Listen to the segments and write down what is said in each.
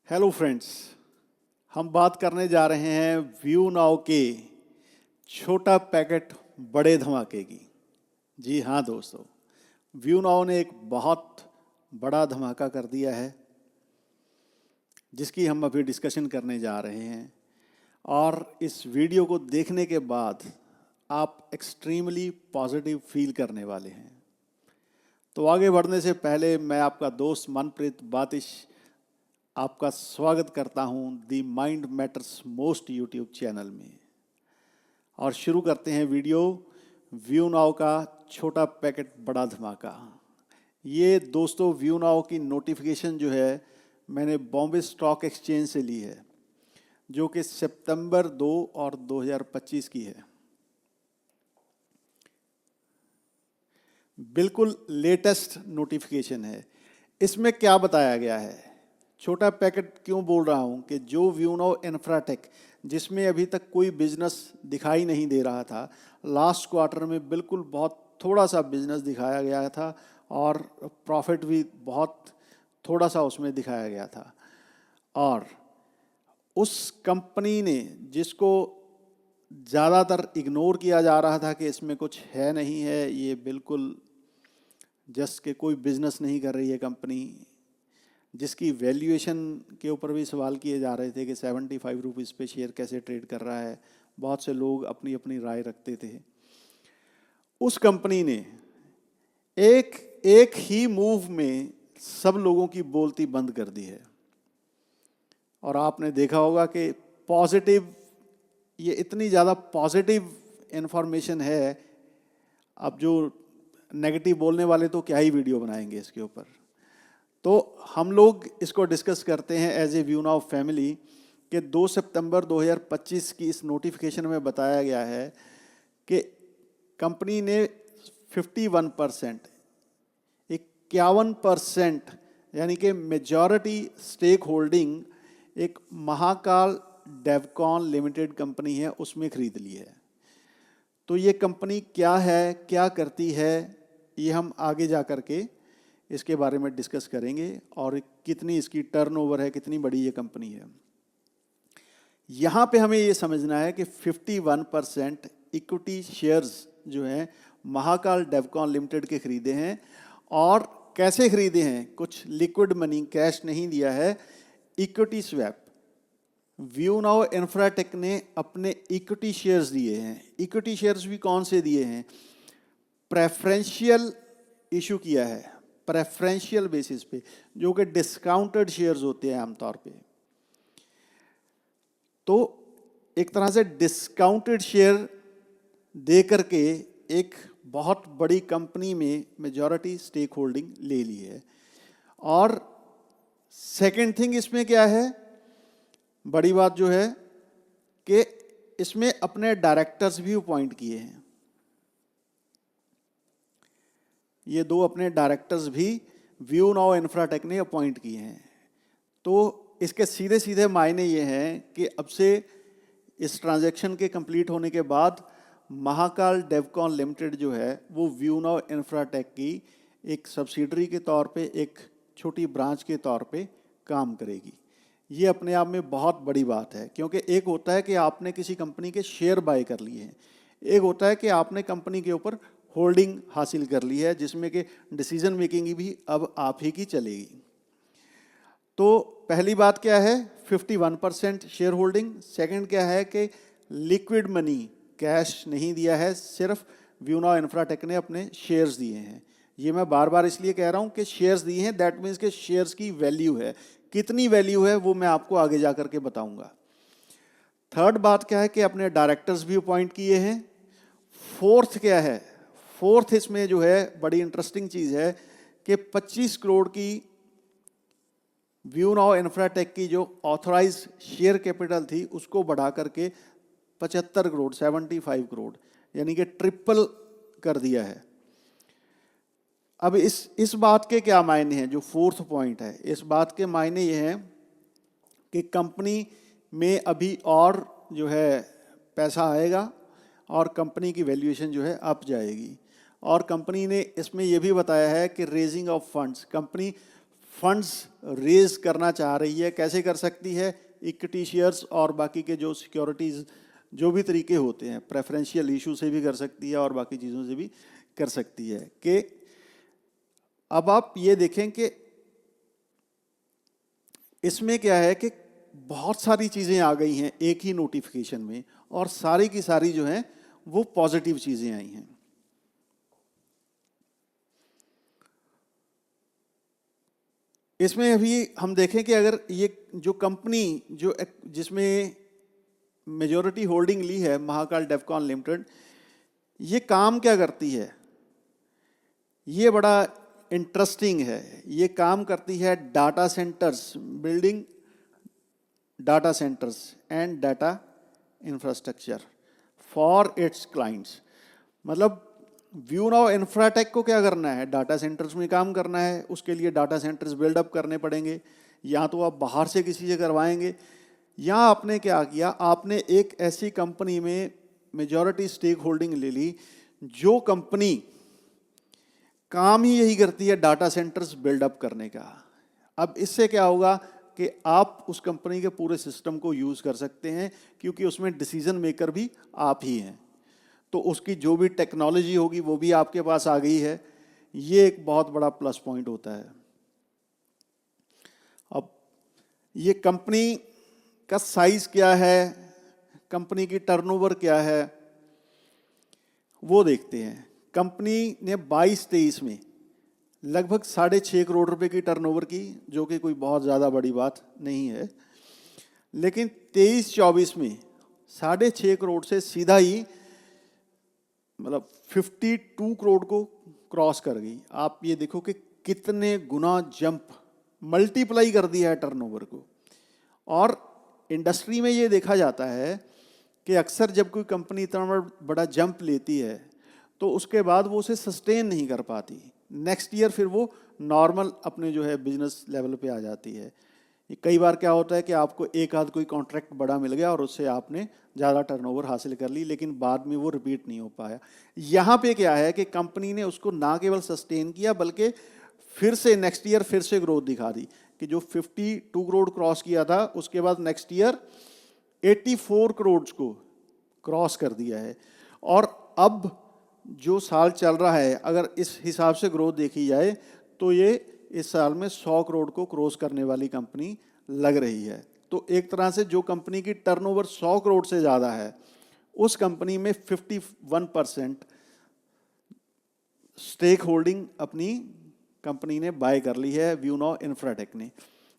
Hello friends, हम बात करने जा रहे हैं व्यू नाउ के छोटा पैकेट बड़े धमाके की। जी हाँ दोस्तों, व्यू नाउ ने एक बहुत बड़ा धमाका कर दिया है जिसकी हम अभी डिस्कशन करने जा रहे हैं। और इस वीडियो को देखने के बाद आप एक्सट्रीमली पॉजिटिव फील करने वाले हैं। तो आगे बढ़ने से पहले मैं आपका दोस्त मनप्रीत बातिश आपका स्वागत करता हूं the mind matters most YouTube channel में। और शुरू करते हैं वीडियो व्यू नाउ का छोटा पैकेट बड़ा धमाका। ये दोस्तों व्यू नाउ की नोटिफिकेशन जो है मैंने बॉम्बे स्टॉक एक्सचेंज से ली है, जो कि सितंबर 2 और 2025 की है। बिल्कुल लेटेस्ट नोटिफिकेशन है। इसमें क्या बताया गया है, छोटा पैकेट क्यों बोल रहा हूँ कि जो व्यू नाउ इंफ्राटेक जिसमें अभी तक कोई बिजनेस दिखाई नहीं दे रहा था, लास्ट क्वार्टर में बिल्कुल बहुत थोड़ा सा बिजनेस दिखाया गया था और प्रॉफिट भी बहुत थोड़ा सा उसमें दिखाया गया था। और उस कंपनी ने जिसको ज़्यादातर इग्नोर किया जा रहा था कि इसमें कुछ है नहीं है, ये बिल्कुल जस्ट के कोई बिजनेस नहीं कर रही है कंपनी, जिसकी वैल्यूएशन के ऊपर भी सवाल किए जा रहे थे कि 75 रुपीज़ पे शेयर कैसे ट्रेड कर रहा है। बहुत से लोग अपनी अपनी राय रखते थे। उस कंपनी ने एक ही मूव में सब लोगों की बोलती बंद कर दी है। और आपने देखा होगा कि पॉजिटिव, ये इतनी ज़्यादा पॉजिटिव इन्फॉर्मेशन है, अब जो नेगेटिव बोलने वाले तो क्या ही वीडियो बनाएंगे इसके ऊपर। तो हम लोग इसको डिस्कस करते हैं as a view now family कि 2 सितंबर 2025 की इस नोटिफिकेशन में बताया गया है कि कंपनी ने 51%, 51% यानी कि मेजॉरिटी स्टेक होल्डिंग एक महाकाल डेवकॉन लिमिटेड कंपनी है उसमें खरीद ली है। तो ये कंपनी क्या है, क्या करती है, ये हम आगे जा कर के इसके बारे में डिस्कस करेंगे और कितनी इसकी टर्नओवर है, कितनी बड़ी ये कंपनी है। यहाँ पे हमें ये समझना है कि 51% इक्विटी शेयर्स जो हैं महाकाल डेवकॉन लिमिटेड के खरीदे हैं। और कैसे खरीदे हैं, कुछ लिक्विड मनी कैश नहीं दिया है, equity swap. View now Infratech ने अपने इक्विटी शेयर्स दिए हैं। इक्विटी शेयर्स भी कौन से दिए हैं, प्रेफरेंशियल इशू किया है, प्रेफरेंशियल बेसिस पे, जो कि डिस्काउंटेड शेयर्स होते हैं आमतौर पे। तो एक तरह से डिस्काउंटेड शेयर दे करके एक बहुत बड़ी कंपनी में मेजॉरिटी स्टेक होल्डिंग ले ली है। और सेकंड थिंग इसमें क्या है, बड़ी बात जो है कि इसमें अपने डायरेक्टर्स भी अपॉइंट किए हैं। ये 2 अपने डायरेक्टर्स भी व्यू नाउ इंफ्राटेक ने अपॉइंट किए हैं। तो इसके सीधे सीधे मायने ये हैं कि अब से इस ट्रांजैक्शन के कंप्लीट होने के बाद महाकाल डेवकॉन लिमिटेड जो है वो व्यू नाउ इंफ्राटेक की एक सब्सिडरी के तौर पे, एक छोटी ब्रांच के तौर पे काम करेगी। ये अपने आप में बहुत बड़ी बात है, क्योंकि एक होता है कि आपने किसी कंपनी के शेयर बाय कर लिए हैं, एक होता है कि आपने कंपनी के ऊपर होल्डिंग हासिल कर ली है, जिसमें कि डिसीजन मेकिंग भी अब आप ही की चलेगी। तो पहली बात क्या है, 51% शेयर होल्डिंग। सेकंड क्या है कि लिक्विड मनी कैश नहीं दिया है, सिर्फ व्यू नाउ इंफ्राटेक ने अपने शेयर्स दिए हैं। ये मैं बार बार इसलिए कह रहा हूँ कि शेयर्स दिए हैं, दैट मीन्स के शेयर्स की वैल्यू है। कितनी वैल्यू है वो मैं आपको आगे जा करके बताऊंगा। थर्ड बात क्या है कि अपने डायरेक्टर्स भी अपॉइंट किए हैं। फोर्थ क्या है, फोर्थ इसमें जो है बड़ी इंटरेस्टिंग चीज़ है कि 25 करोड़ की व्यू नाउ इंफ्राटेक की जो ऑथराइज शेयर कैपिटल थी उसको बढ़ा करके 75 करोड़, 75 करोड़, यानी कि ट्रिपल कर दिया है। अब इस बात के क्या मायने हैं, जो फोर्थ पॉइंट है, इस बात के मायने ये हैं कि कंपनी में अभी और जो है पैसा आएगा और कंपनी की वैल्यूएशन जो है अप जाएगी। और कंपनी ने इसमें यह भी बताया है कि raising of funds, company funds raise करना चाह रही है, कैसे कर सकती है? इक्विटी शेयर्स और बाकी के जो सिक्योरिटीज़ जो भी तरीके होते हैं, प्रेफरेंशियल इशू से भी कर सकती है और बाकी चीज़ों से भी कर सकती है। कि अब आप ये देखें कि इसमें क्या है कि बहुत सारी चीज़ें आ गई हैं एक ही नोटिफिकेशन में, और सारी की सारी जो हैं वो पॉजिटिव चीज़ें आई हैं। इसमें अभी हम देखें कि अगर ये जो कंपनी जो जिसमें मेजॉरिटी होल्डिंग ली है महाकाल डेवकॉन लिमिटेड, ये काम क्या करती है? ये बड़ा इंटरेस्टिंग है। ये काम करती है data centres, building data centres and data infrastructure for its clients. मतलब व्यू नाउ इंफ्राटेक को क्या करना है? डाटा सेंटर्स में काम करना है। उसके लिए डाटा सेंटर्स बिल्डअप करने पड़ेंगे, या तो आप बाहर से किसी से करवाएंगे, या आपने क्या किया, आपने एक ऐसी कंपनी में मेजॉरिटी स्टेक होल्डिंग ले ली जो कंपनी काम ही यही करती है डाटा सेंटर्स बिल्डअप करने का। अब इससे क्या होगा कि आप उस कंपनी के पूरे सिस्टम को यूज़ कर सकते हैं, क्योंकि उसमें डिसीजन मेकर भी आप ही हैं। तो उसकी जो भी टेक्नोलॉजी होगी वो भी आपके पास आ गई है। ये एक बहुत बड़ा प्लस पॉइंट होता है। अब ये कंपनी का साइज क्या है, कंपनी की टर्नओवर क्या है, वो देखते हैं। कंपनी ने 22-23 में लगभग 6.5 करोड़ रुपए की टर्नओवर की, जो कि कोई बहुत ज़्यादा बड़ी बात नहीं है। लेकिन 23-24 में 6.5 करोड़ से सीधा ही मतलब 52 करोड़ को क्रॉस कर गई। आप ये देखो कि कितने गुना जंप, मल्टीप्लाई कर दिया है टर्नओवर को। और इंडस्ट्री में ये देखा जाता है कि अक्सर जब कोई कंपनी इतना बड़ा जंप लेती है तो उसके बाद वो उसे सस्टेन नहीं कर पाती। नेक्स्ट ईयर फिर वो नॉर्मल अपने जो है बिजनेस लेवल पे आ जाती है। कई बार क्या होता है कि आपको एक आध कोई कॉन्ट्रैक्ट बड़ा मिल गया और उससे आपने ज़्यादा टर्नओवर हासिल कर ली, लेकिन बाद में वो रिपीट नहीं हो पाया। यहाँ पे क्या है कि कंपनी ने उसको ना केवल सस्टेन किया बल्कि फिर से नेक्स्ट ईयर फिर से ग्रोथ दिखा दी कि जो 52 करोड़ क्रॉस किया था उसके बाद नेक्स्ट ईयर 84 करोड़ को क्रॉस कर दिया है। और अब जो साल चल रहा है, अगर इस हिसाब से ग्रोथ देखी जाए तो ये इस साल में 100 करोड़ को क्रॉस करने वाली कंपनी लग रही है। तो एक तरह से जो कंपनी की टर्नओवर 100 करोड़ से ज़्यादा है, उस कंपनी में 51% स्टेक होल्डिंग अपनी कंपनी ने बाय कर ली है, व्यू नाउ इंफ्राटेक ने।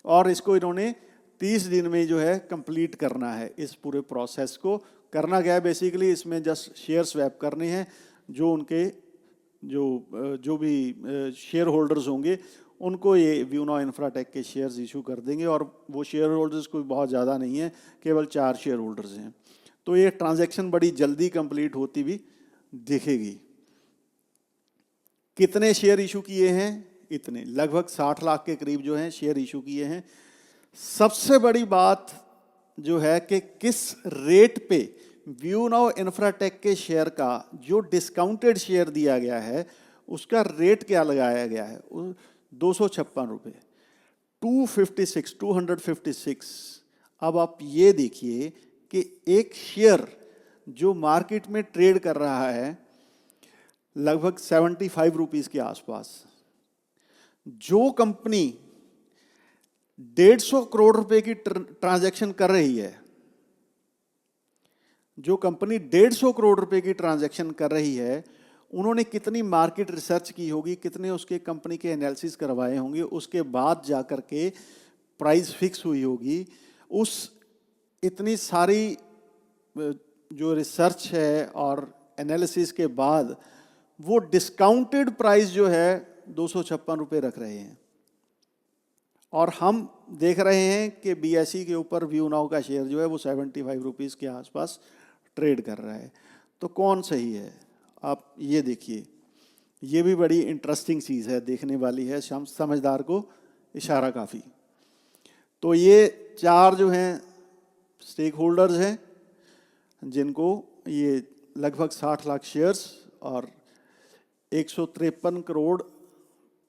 और इसको इन्होंने 30 दिन में जो है कंप्लीट करना है। इस पूरे प्रोसेस को करना क्या है, बेसिकली इसमें जस्ट शेयर स्वैप करने हैं। जो उनके जो भी शेयर होल्डर्स होंगे उनको ये व्यू नाउ इंफ्राटेक के शेयर्स इशू कर देंगे, और वो शेयर होल्डर्स कोई बहुत ज़्यादा नहीं है, केवल 4 शेयर होल्डर्स हैं। तो ये ट्रांजैक्शन बड़ी जल्दी कंप्लीट होती भी दिखेगी। कितने शेयर इशू किए हैं? इतने, लगभग 60 लाख के करीब जो हैं शेयर इशू किए हैं। सबसे बड़ी बात जो है कि किस रेट पे व्यू नाउ इंफ्राटेक के शेयर का जो डिस्काउंटेड शेयर दिया गया है उसका रेट क्या लगाया गया है? 256 रुपये, 256। अब आप ये देखिए कि एक शेयर जो मार्केट में ट्रेड कर रहा है लगभग 75 रुपीज़ के आसपास, जो कंपनी 150 करोड़ रुपए की ट्रांजैक्शन कर रही है, जो कंपनी 150 करोड़ रुपए की ट्रांजैक्शन कर रही है, उन्होंने कितनी मार्केट रिसर्च की होगी, कितने उसके कंपनी के एनालिसिस करवाए होंगे, उसके बाद जाकर के प्राइस फिक्स हुई होगी। उस इतनी सारी जो रिसर्च है और एनालिसिस के बाद वो डिस्काउंटेड प्राइस जो है 256 रुपये रख रहे हैं। और हम देख रहे हैं कि BSE के ऊपर व्यू नाउ का शेयर जो है वो 75 रुपीज़ के आसपास ट्रेड कर रहा है। तो कौन सही है? आप ये देखिए, ये भी बड़ी इंटरेस्टिंग चीज़ है, देखने वाली है, समझदार को इशारा काफ़ी। तो ये 4 जो हैं स्टेक होल्डर्स हैं जिनको ये लगभग 60 लाख शेयर्स और 153 करोड़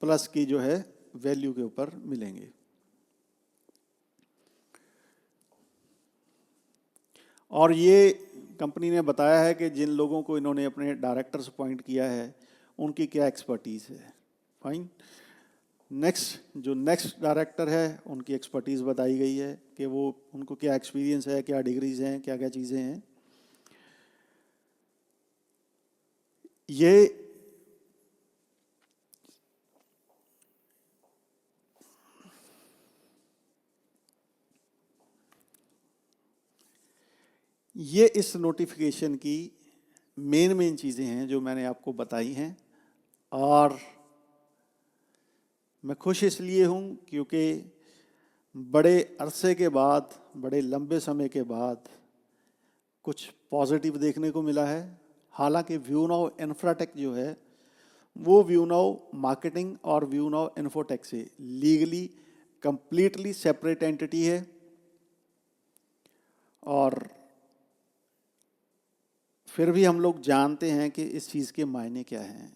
प्लस की जो है वैल्यू के ऊपर मिलेंगे। और ये कंपनी ने बताया है कि जिन लोगों को इन्होंने अपने डायरेक्टर्स अपॉइंट किया है उनकी क्या एक्सपर्टीज़ है। फाइन। नेक्स्ट डायरेक्टर है उनकी एक्सपर्टीज़ बताई गई है कि वो उनको क्या एक्सपीरियंस है, क्या डिग्रीज हैं, क्या क्या चीज़ें हैं। ये इस नोटिफिकेशन की मेन चीज़ें हैं जो मैंने आपको बताई हैं। और मैं खुश इसलिए हूँ क्योंकि बड़े अरसे के बाद, बड़े लंबे समय के बाद कुछ पॉजिटिव देखने को मिला है। हालांकि व्यू नाउ इंफ्राटेक जो है वो व्यू नाउ मार्केटिंग और व्यू नाउ इन्फोटेक से लीगली कंप्लीटली सेपरेट एंटिटी है। और फिर भी हम लोग जानते हैं कि इस चीज़ के मायने क्या हैं।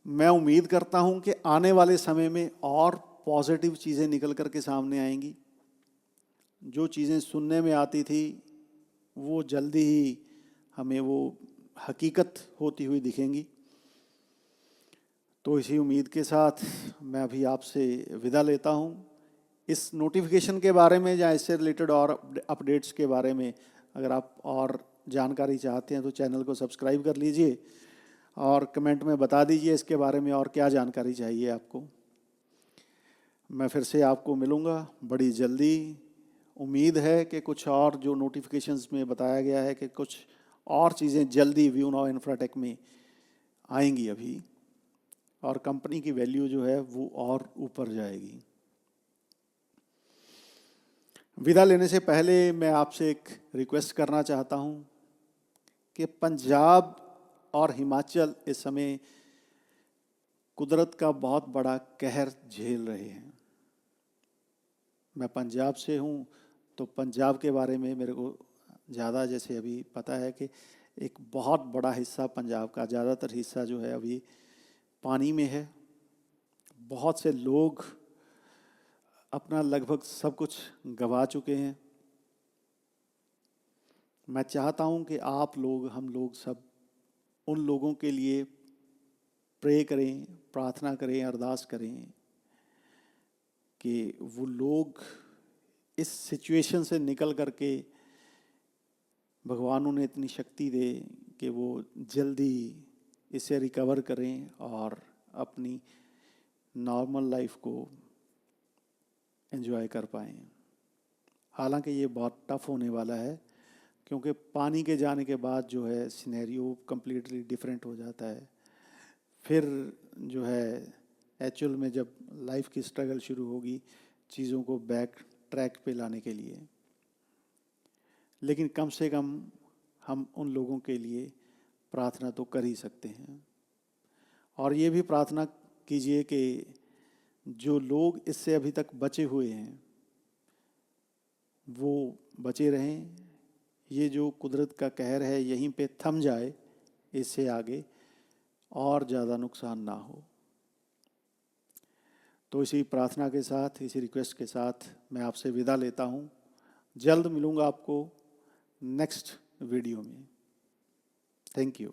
मैं उम्मीद करता हूं कि आने वाले समय में और पॉजिटिव चीज़ें निकल कर के सामने आएंगी। जो चीज़ें सुनने में आती थी वो जल्दी ही हमें वो हकीकत होती हुई दिखेंगी। तो इसी उम्मीद के साथ मैं अभी आपसे विदा लेता हूं। इस नोटिफिकेशन के बारे में या इससे रिलेटेड और अपडेट्स के बारे में अगर आप और जानकारी चाहते हैं तो चैनल को सब्सक्राइब कर लीजिए और कमेंट में बता दीजिए इसके बारे में और क्या जानकारी चाहिए आपको। मैं फिर से आपको मिलूँगा बड़ी जल्दी। उम्मीद है कि कुछ और जो नोटिफिकेशंस में बताया गया है कि कुछ और चीज़ें जल्दी व्यू नाउ इंफ्राटेक में आएंगी अभी, और कंपनी की वैल्यू जो है वो और ऊपर जाएगी। विदा लेने से पहले मैं आपसे एक रिक्वेस्ट करना चाहता हूँ कि पंजाब और हिमाचल इस समय कुदरत का बहुत बड़ा कहर झेल रहे हैं। मैं पंजाब से हूँ तो पंजाब के बारे में मेरे को ज़्यादा जैसे अभी पता है कि एक बहुत बड़ा हिस्सा पंजाब का, ज़्यादातर हिस्सा जो है अभी पानी में है। बहुत से लोग अपना लगभग सब कुछ गंवा चुके हैं। मैं चाहता हूं कि आप लोग, हम लोग सब उन लोगों के लिए प्रे करें, प्रार्थना करें, अरदास करें कि वो लोग इस सिचुएशन से निकल करके भगवान उन्हें इतनी शक्ति दे कि वो जल्दी इसे रिकवर करें और अपनी नॉर्मल लाइफ को एंजॉय कर पाएँ। हालांकि ये बहुत टफ होने वाला है क्योंकि पानी के जाने के बाद जो है सिनेरियो कम्प्लीटली डिफरेंट हो जाता है। फिर जो है एक्चुअल में जब लाइफ की स्ट्रगल शुरू होगी चीज़ों को बैक ट्रैक पे लाने के लिए। लेकिन कम से कम हम उन लोगों के लिए प्रार्थना तो कर ही सकते हैं। और ये भी प्रार्थना कीजिए कि जो लोग इससे अभी तक बचे हुए हैं वो बचे रहें। ये जो कुदरत का कहर है यहीं पे थम जाए, इससे आगे और ज़्यादा नुकसान ना हो। तो इसी प्रार्थना के साथ, इसी रिक्वेस्ट के साथ मैं आपसे विदा लेता हूँ। जल्द मिलूँगा आपको नेक्स्ट वीडियो में। Thank you.